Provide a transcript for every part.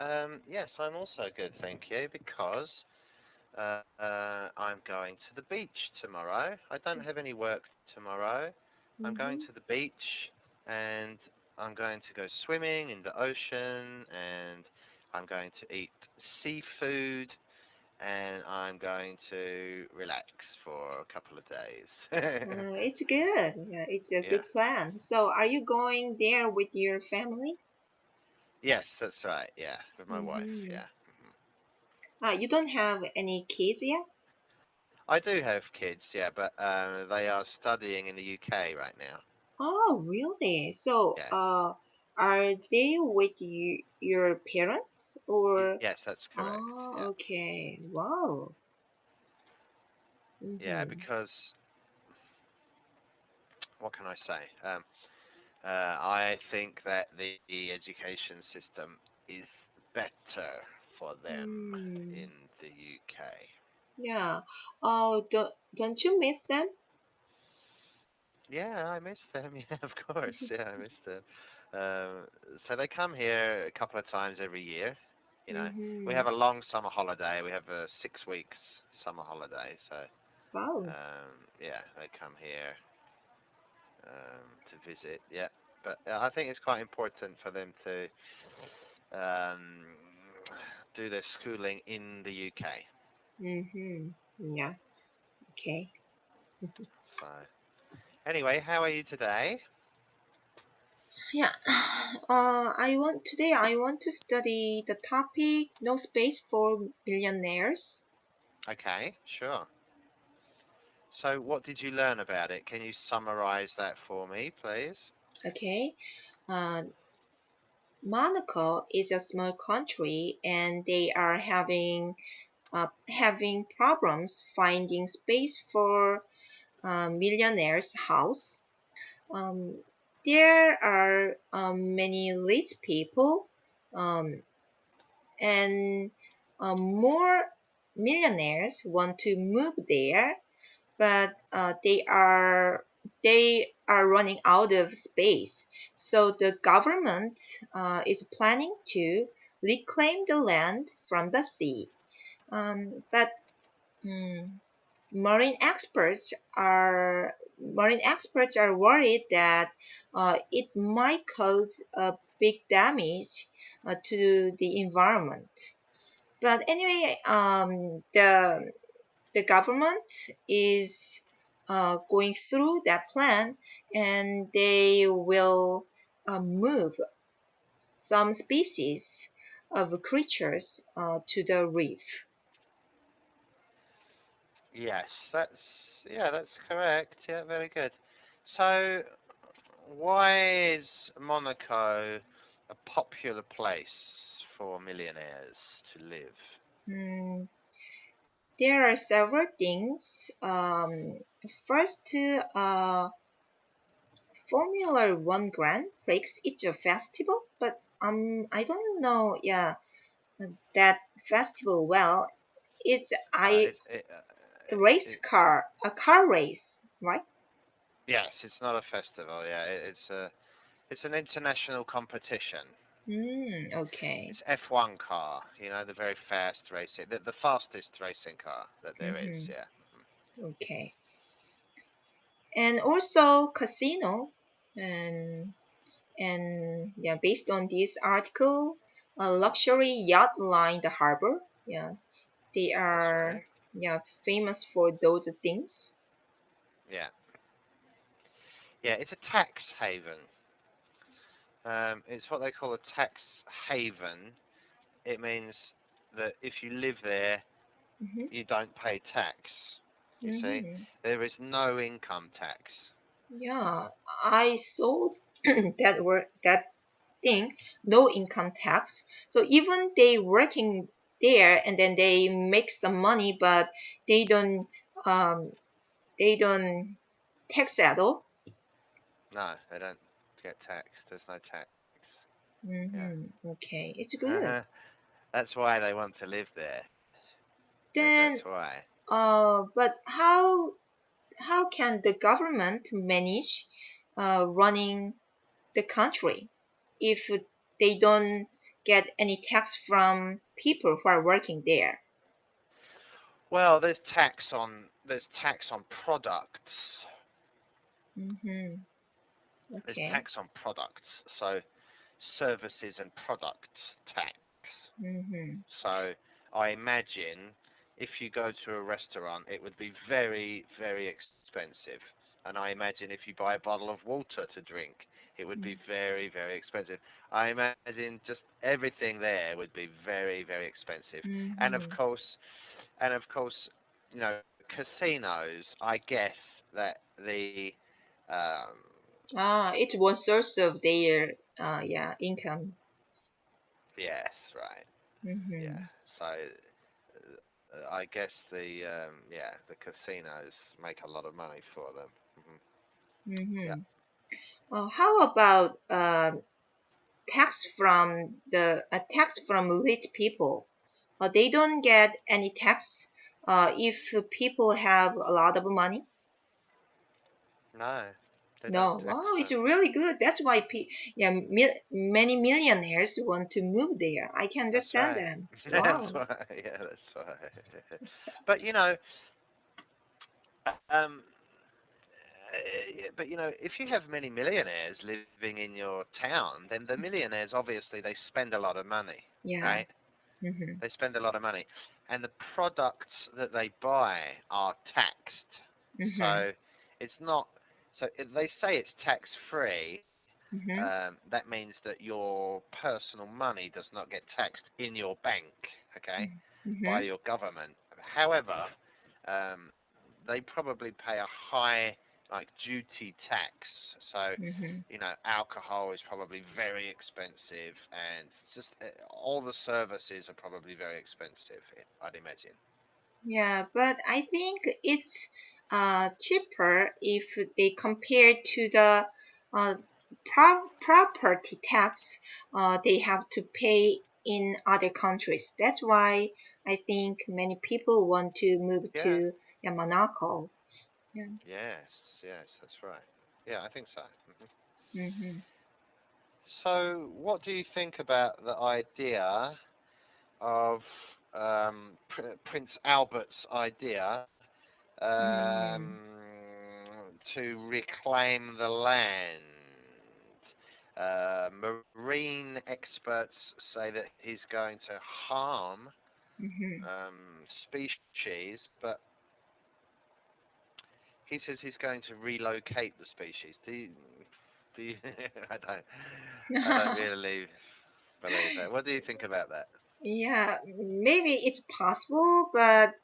Yes, I'm also good, thank you, because I'm going to the beach tomorrow. I don't have any work tomorrow. I'm going Mm-hmm. to the beach and I'm going to go swimming in the ocean and I'm going to eat seafood and I'm going to relax for a couple of days. It's good. Yeah, it's a Yeah. good plan. So, are you going there with your family? Yes, that's right. Yeah, with my wife. Mm-hmm. Yeah. You don't have any kids yet? I do have kids, yeah, but they are studying in the UK right now. Oh, really? So, Yeah. are they with you, your parents, or? Yes, that's correct. Yeah. Oh, okay. Wow. Yeah, Mm-hmm. because what can I say? I think that the education system is better for them Mm, in the UK. yeah. Oh, don't you miss them? Yeah, I miss them. Yeah, of course. Yeah, I miss them. Um, so they come here a couple of times every year. You know, we Mm-hmm. have a long summer holiday. We have a 6 weeks summer holiday. So Wow. yeah, they come here to visit. Yeah, but I think it's quite important for them to um, do their schooling in the UK. Mm-hmm. Yeah. Okay. So anyway, how are you today? Yeah. I want to study the topic no space for millionaires. Okay, sure. So what did you learn about it? Can you summarize that for me, please? Okay. Uh, Monaco is a small country and they are having problems finding space for millionaires' house. Um, there are many rich people um, and more millionaires want to move there, but they are running out of space. So the government is planning to reclaim the land from the sea. But mm, marine experts are worried that it might cause a big damage to the environment. But anyway, the government is going through that plan, and they will move some species of creatures to the reef. Yes, that's correct. Yeah, very good. So why is Monaco a popular place for millionaires to live? Mm, there are several things. First, Formula One Grand Prix is a festival, but I don't know. Yeah, that festival well. It's Uh, I it, it, uh, race it, car, a car race, right? yes, it's not a festival. Yeah, it's an international competition. Okay. It's F1 car, the very fast racing, the fastest racing car that there is. Mm-hmm. Yeah. Okay. And also casino, and yeah, based on this article, a luxury yacht line the harbor. Yeah, they That's are right. yeah famous for those things. Yeah. Yeah, it's a tax haven. It's what they call a tax haven. It means that if you live there, Mm-hmm. you don't pay tax. You see, Mm-hmm. there is no income tax. Yeah, I saw that thing, no income tax. So even they working there and then they make some money, but they don't um they don't tax at all. No, they don't get taxed. There's no tax. Okay, it's good. Yeah. That's why they want to live there. That's Then why. but how can the government manage running the country if they don't get any tax from people who are working there. Well, there's tax on products. Mm-hmm. There's Okay. tax on products. So services and products tax. Mm-hmm. So I imagine if you go to a restaurant, it would be very, very expensive. And I imagine if you buy a bottle of water to drink, it would be very, very expensive. I imagine just everything there would be very, very expensive. And of Mm-hmm. course, and of course, you know, casinos. I guess that the um, It's one source of their income. yes, right, yeah. Mm-hmm. So I guess the casinos make a lot of money for them. Yeah. Mm-hmm. Well, how about tax from rich people? They don't get any tax if people have a lot of money. No, they don't No, tax wow, it's them. really good. That's why many millionaires want to move there. I can That's understand right. them. That's Wow. why. Yeah, that's why. But you know, um, if you have many millionaires living in your town, then the millionaires obviously they spend a lot of money, Yeah. right? Mm-hmm. They spend a lot of money, and the products that they buy are taxed. Mm-hmm. So it's not. So if they say it's tax free. Mm-hmm. That means that your personal money does not get taxed in your bank, okay, by Mm-hmm. your government. However, um, they probably pay a high like duty tax. So, Mm-hmm. alcohol is probably very expensive, and just all the services are probably very expensive. I'd imagine. Yeah, but I think it's cheaper if they compare to the uh, property tax they have to pay in other countries. That's why I think many people want to move Yeah. to Monaco. Yeah. Yes. Yes. That's right. Yeah, I think so. Mm-hmm. So, what do you think about the idea of Prince Albert's idea um, Mm-hmm. to reclaim the land? Marine experts say that he's going to harm Mm-hmm. species, but he says he's going to relocate the species. Do you I don't really believe that. What do you think about that? Yeah, maybe it's possible, but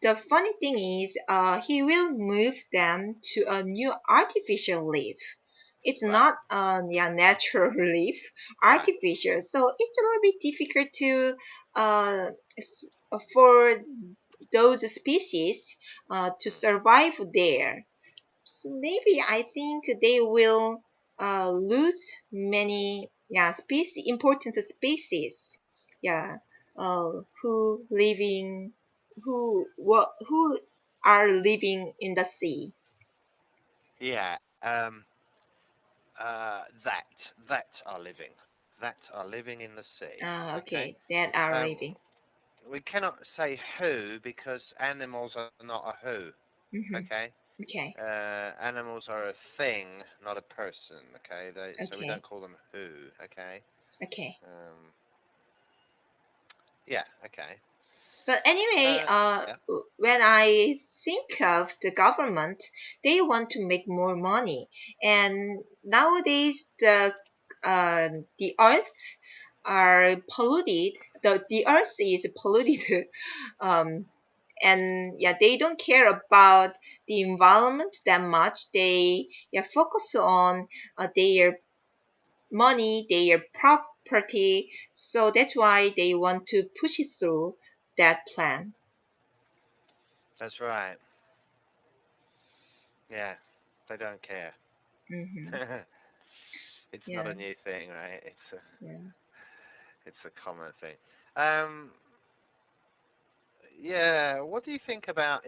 the funny thing is, he will move them to a new artificial leaf. It's Right, not a natural leaf, right. artificial. So it's a little bit difficult to for those species to Mm. survive there. So maybe I think they will lose many important species. Yeah, who living who are living in the sea. Yeah, that that are living in the sea. Okay. Okay, that are Um, living. we cannot say who because animals are not a who. Mm-hmm. Okay. Okay, Animals are a thing, not a person. Okay. So we don't okay, call them who. Okay. okay. Um, yeah. Okay. But anyway, Uh, yeah. when I think of the government, they want to make more money, and nowadays the earth are polluted. The earth is polluted, um, and yeah, they don't care about the environment that much. They focus on their money, their property. So that's why they want to push it through that plan. That's right. Yeah. They don't care. Mm-hmm. It's not a Yeah, new thing, right? yeah. It's a common thing. Um, yeah. What do you think about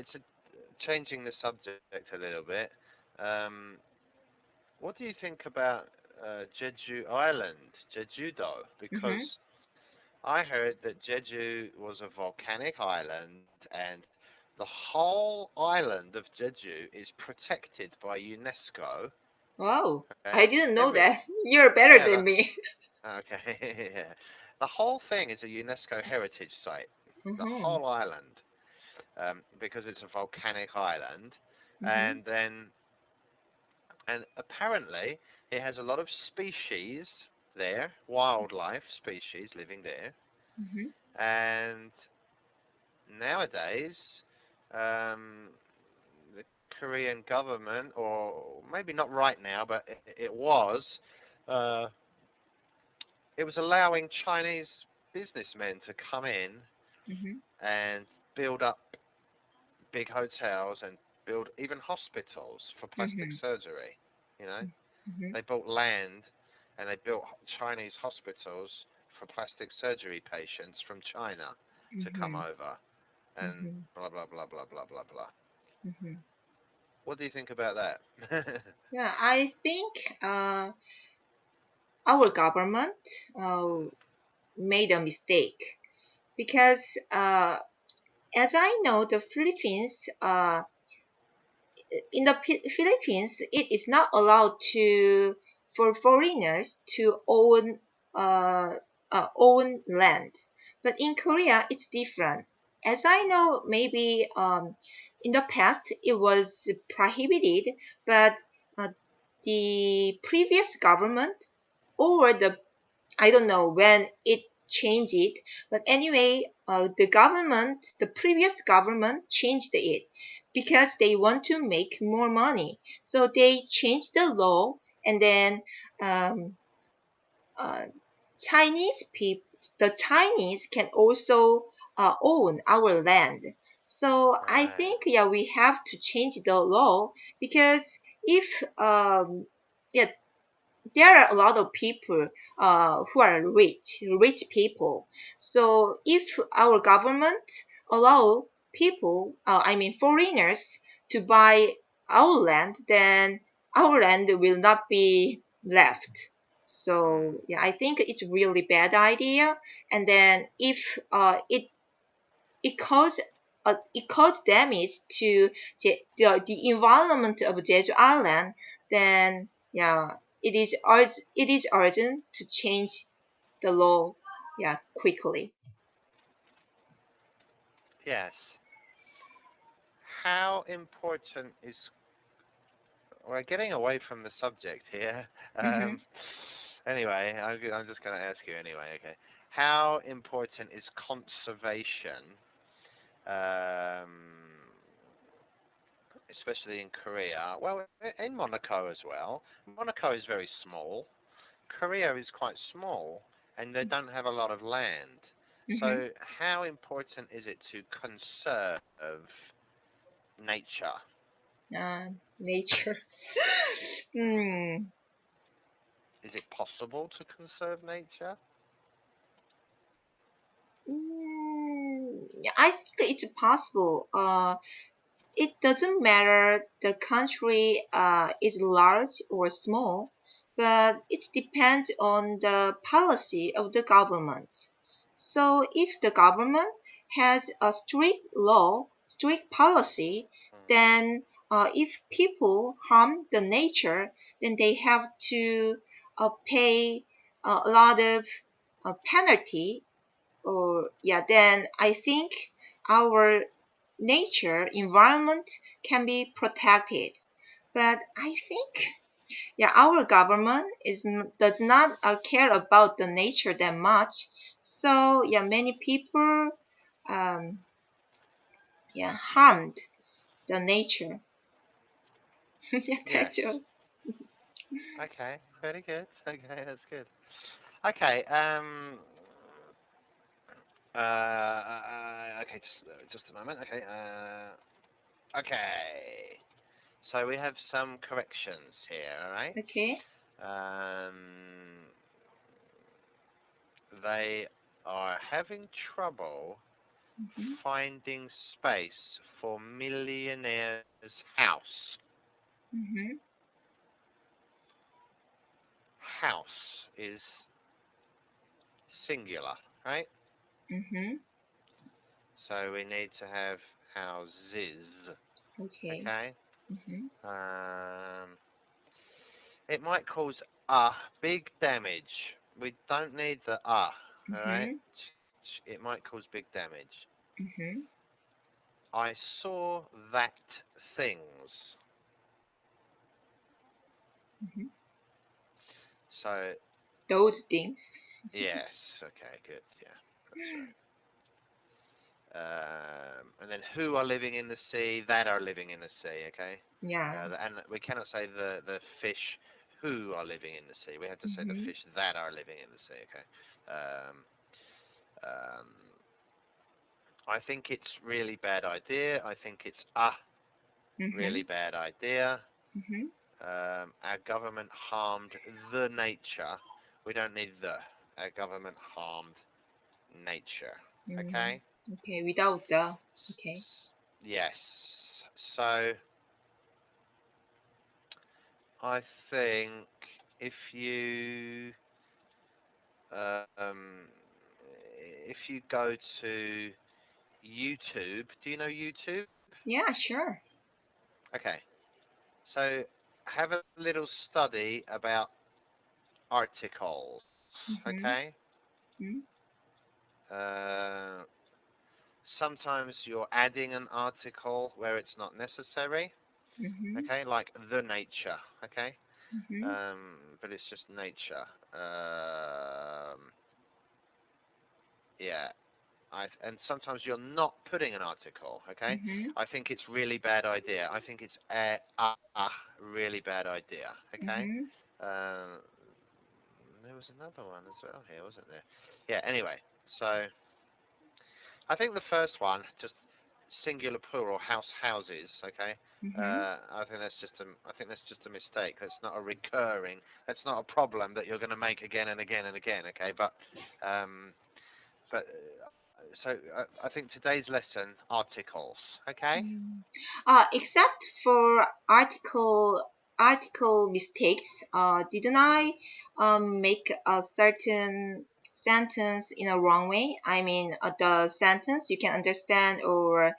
changing the subject a little bit? Um, what do you think about Jeju Island, Jeju-do? Because Mm-hmm. I heard that Jeju was a volcanic island, and the whole island of Jeju is protected by UNESCO. Wow, I Okay, didn't know that. You're better yeah, than me. okay, yeah. The whole thing is a UNESCO heritage site. The Mm-hmm. whole island, because it's a volcanic island, Mm-hmm. and then and apparently it has a lot of species there, wildlife species living there, Mm-hmm. and nowadays, um, the Korean government, or maybe not right now, but uh, it was allowing Chinese businessmen to come in Mm-hmm. and build up big hotels and build even hospitals for plastic Mm-hmm. surgery. You know, Mm-hmm. they bought land and they built Chinese hospitals for plastic surgery patients from China to come Mm-hmm. over and Mm-hmm. blah blah blah blah blah blah blah. Mm-hmm. What do you think about that? Yeah, I think our government uh, made a mistake because as I know, the Philippines in the Philippines, it is not allowed to for foreigners to uh, own land. But in Korea, it's different. As I know, maybe in the past it was prohibited, but uh, the previous government or the I don't know when it changed it, but anyway, the previous government changed it because they want to make more money. So they changed the law, and then um, uh, the Chinese can also own our land. So I Right. think yeah, we have to change the law because if yeah, there are a lot of people who are rich people. So if our government allow people, I mean foreigners, to buy our land, then our land will not be left. Hmm. So yeah, I think it's really bad idea. And then if it cause damage to the environment of Jeju Island, then yeah, it is urgent to change the law, yeah, quickly. Yes. How important is we're getting away from the subject here. Mm-hmm. Anyway, I'm just going to ask you anyway. Okay, how important is conservation, um, especially in Korea? Well, in Monaco as well. Monaco is very small. Korea is quite small, and they don't have a lot of land. Mm-hmm. So, how important is it to conserve nature? Nature. Hmm. Is it possible to conserve nature? Yeah, I think it's possible. It doesn't matter the country is large or small, but it depends on the policy of the government. So if the government has a strict law, strict policy, Hmm. then if people harm the nature, then they have to pay a lot of penalty or yeah, then I think our nature environment can be protected. But I think yeah, our government does not care about the nature that much. So yeah, many people um, yeah harmed the nature. Yeah, Yes. that's all. Okay. Very good. Okay, that's good. Okay. Okay. Just a moment. Okay. Okay. So we have some corrections here. All right. Okay. Um. They are having trouble Mm-hmm. finding space for millionaire's house. Mm-hmm. House is singular. right? Mhm. So we need to have houses, Okay. okay? Mhm. It might cause big damage. We don't need the alright? Mhm. It might cause big damage. Mhm. I saw that things. Mhm. So, Those things. yes, okay, good, yeah, that's right. And then who are living in the sea, that are living in the sea, okay? Yeah. And we cannot say the fish who are living in the sea. We have to say the Mhm. fish that are living in the sea, okay? Um, um, I think it's really bad idea. I think it's really Mhm. bad idea. Mhm. Our government harmed the nature. We don't need the. Our government harmed nature. Mm. Okay? Okay. Without the. Okay. Yes. So I think if you um, if you go to YouTube, do you know YouTube? Yeah. Sure. Okay. So have a little study about articles. Mhm. Okay. Mhm. Uh, Sometimes you're adding an article where it's not necessary. Mhm. Okay, like the nature. Okay, Mhm. but it's just nature. Yeah, and sometimes you're not putting an article. Okay, Mhm. I think it's really bad idea. I think it's really bad idea. Okay, Mhm. um, there was another one as well here, wasn't there? Yeah. Anyway, so I think the first one, just singular plural, houses. Okay. Mhm. I think that's just a mistake. That's not a recurring. That's not a problem that you're going to make again and again and again. Okay. I think today's lesson, articles. Okay. Mm. Except for article mistakes, didn't Mhm. I make a certain sentence in a wrong way? I mean, the sentence you can understand, or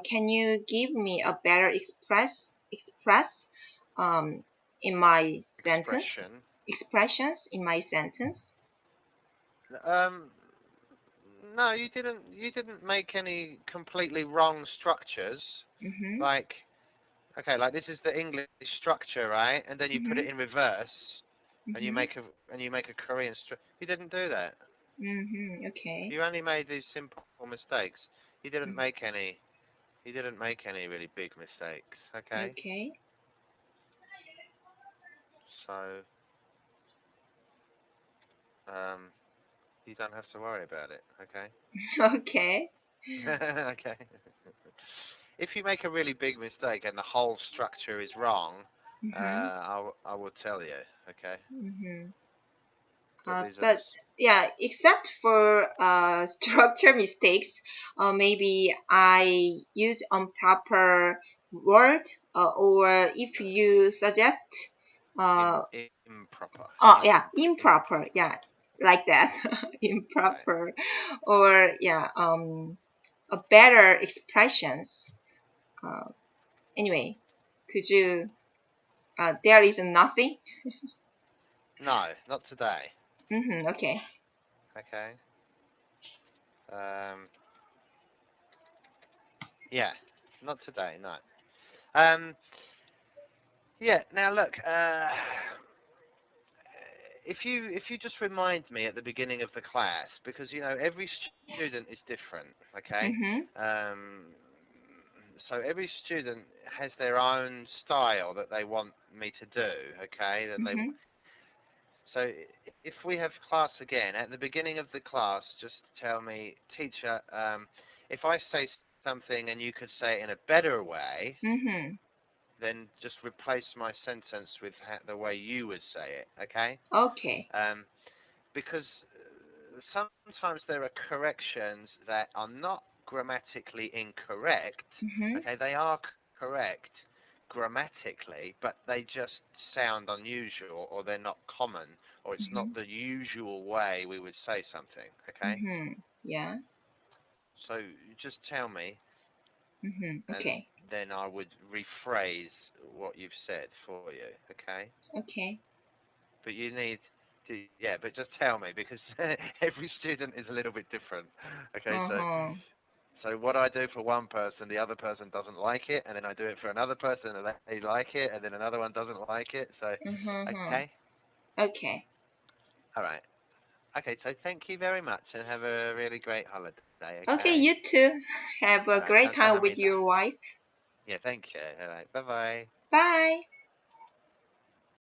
can you give me a better express um in my sentence Expression. expressions in my sentence? Um. No, you didn't. You didn't make any completely wrong structures. Mhm. Like, okay, like this is the English structure, right? And then you put it Mhm. in reverse, and you Mhm. make a Korean structure. You didn't do that. Mhm. Okay. You only made these simple mistakes. You didn't Mm. make any. You didn't make any really big mistakes. Okay, Okay. so um, you don't have to worry about it. Okay. Okay. Okay. If you make a really big mistake and the whole structure is wrong, Mhm. I will tell you. Okay. Mhm. But these are But just yeah, except for structure mistakes, maybe I use improper word, or if you suggest, uh, improper. oh yeah, Improper. improper, yeah, like that, Okay. improper, or yeah, a better expressions. Uh, anyway, could you? There is nothing. No, not today. Okay. Okay. Um, yeah, not today. No. Yeah. Now look. If you just remind me at the beginning of the class, because you know every student is different. Okay. Mhm. Um, so every student has their own style that they want me to do. Okay. Mhm. So if we have class again, at the beginning of the class, just tell me, teacher, if I say something and you could say it in a better way, Mhm. then just replace my sentence with the way you would say it, okay? Okay. Um, because sometimes there are corrections that are not grammatically incorrect, Mhm. okay? They are correct grammatically, but they just sound unusual or they're not common or it's not the usual way we would say something. Okay. Yeah. So just tell me, and Okay. then I would rephrase what you've said for you. Okay. Okay. But you need to, yeah. But just tell me because every student is a little bit different. Okay. So what I do for one person, the other person doesn't like it, and then I do it for another person, and they like it, and then another one doesn't like it. So, okay, Okay. all right, okay. So thank you very much, and have a really great holiday. Okay, Okay, you too. Have all a right. great time with 감사합니다. your wife. Yeah, thank you. All right, bye bye. Bye.